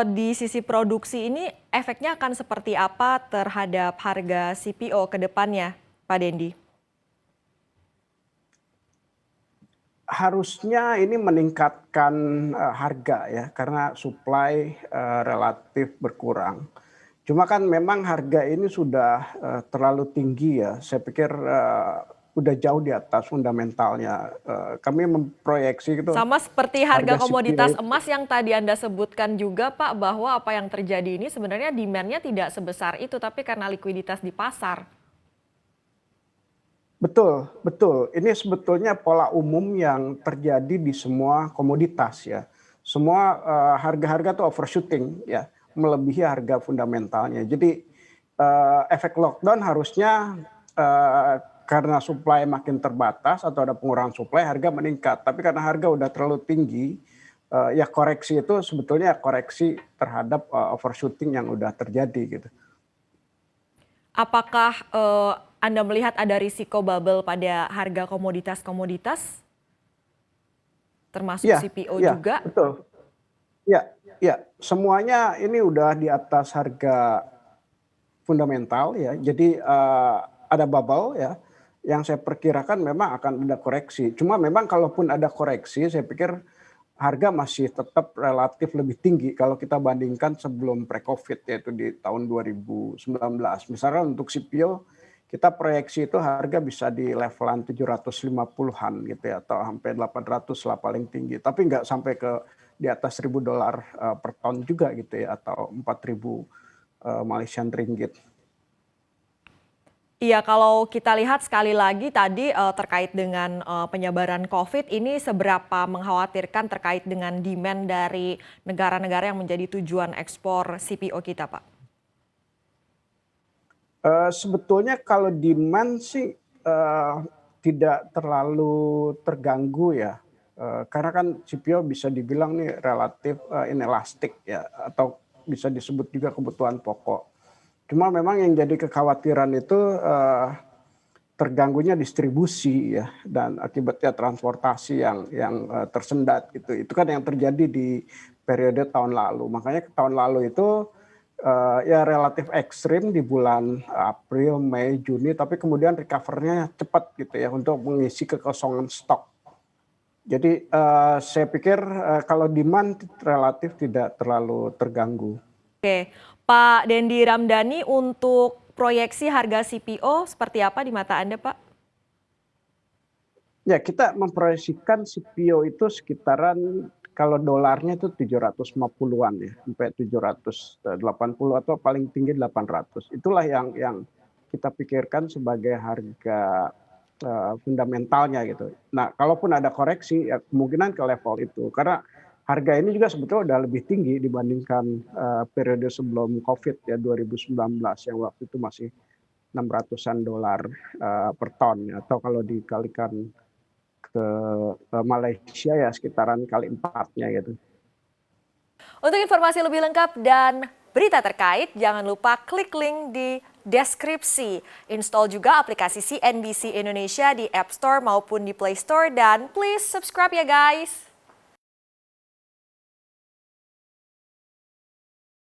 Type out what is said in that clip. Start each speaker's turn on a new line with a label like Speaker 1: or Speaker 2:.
Speaker 1: Di sisi produksi ini efeknya akan seperti apa terhadap harga CPO ke depannya, Pak Dendi?
Speaker 2: Harusnya ini meningkatkan harga ya, karena supply relatif berkurang. Cuma kan memang harga ini sudah terlalu tinggi ya, saya pikir udah jauh di atas fundamentalnya. Kami memproyeksi gitu
Speaker 1: Sama seperti harga
Speaker 2: harga CPO
Speaker 1: komoditas
Speaker 2: itu.
Speaker 1: emas yang tadi Anda sebutkan juga Pak, bahwa apa yang terjadi ini sebenarnya demand-nya tidak sebesar itu, tapi karena likuiditas di pasar.
Speaker 2: Betul, betul. Ini sebetulnya pola umum yang terjadi di semua komoditas ya. Semua harga-harga tuh overshooting ya, melebihi harga fundamentalnya. Jadi efek lockdown harusnya karena supply makin terbatas atau ada pengurangan supply, harga meningkat. Tapi karena harga udah terlalu tinggi, ya koreksi itu sebetulnya koreksi terhadap overshooting yang udah terjadi gitu.
Speaker 1: Apakah Anda melihat ada risiko bubble pada harga komoditas-komoditas, termasuk
Speaker 2: Iya,
Speaker 1: CPO
Speaker 2: iya,
Speaker 1: juga?
Speaker 2: betul. Iya, iya, semuanya ini udah di atas harga fundamental ya. Jadi ada bubble ya, yang saya perkirakan memang akan ada koreksi. Cuma memang kalaupun ada koreksi, saya pikir harga masih tetap relatif lebih tinggi kalau kita bandingkan sebelum pre-Covid, yaitu di tahun 2019. Misalnya untuk CPO, kita proyeksi itu harga bisa di levelan 750-an gitu ya, atau sampai 800 lah paling tinggi. Tapi nggak sampai ke di atas $1.000 per ton juga gitu ya, atau 4.000 Malaysian ringgit.
Speaker 1: Iya, kalau kita lihat sekali lagi tadi terkait dengan penyebaran COVID ini seberapa mengkhawatirkan terkait dengan demand dari negara-negara yang menjadi tujuan ekspor CPO kita, Pak?
Speaker 2: Sebetulnya kalau demand sih tidak terlalu terganggu ya, karena kan CPO bisa dibilang nih relatif inelastik ya, atau bisa disebut juga kebutuhan pokok. Cuma memang yang jadi kekhawatiran itu terganggunya distribusi ya, dan akibatnya transportasi yang tersendat gitu. Itu kan yang terjadi di periode tahun lalu. Makanya tahun lalu itu ya relatif ekstrim di bulan April, Mei, Juni, tapi kemudian recover-nya cepat gitu ya untuk mengisi kekosongan stok. Jadi saya pikir kalau demand relatif tidak terlalu terganggu.
Speaker 1: Oke, Pak Dendi Ramdhani, untuk proyeksi harga CPO seperti apa di mata Anda, Pak?
Speaker 2: Ya, kita memproyeksikan CPO itu sekitaran kalau dolarnya itu 750-an ya, sampai 780 atau paling tinggi 800. Itulah yang kita pikirkan sebagai harga fundamentalnya gitu. Nah, kalaupun ada koreksi ya kemungkinan ke level itu. Karena harga ini juga sebetulnya udah lebih tinggi dibandingkan periode sebelum Covid ya 2019 yang waktu itu masih 600-an dolar per ton ya. Atau kalau dikalikan ke Malaysia ya sekitaran kali 4-nya gitu.
Speaker 1: Untuk informasi lebih lengkap dan berita terkait, jangan lupa klik link di deskripsi. Install juga aplikasi CNBC Indonesia di App Store maupun di Play Store, dan please subscribe ya guys.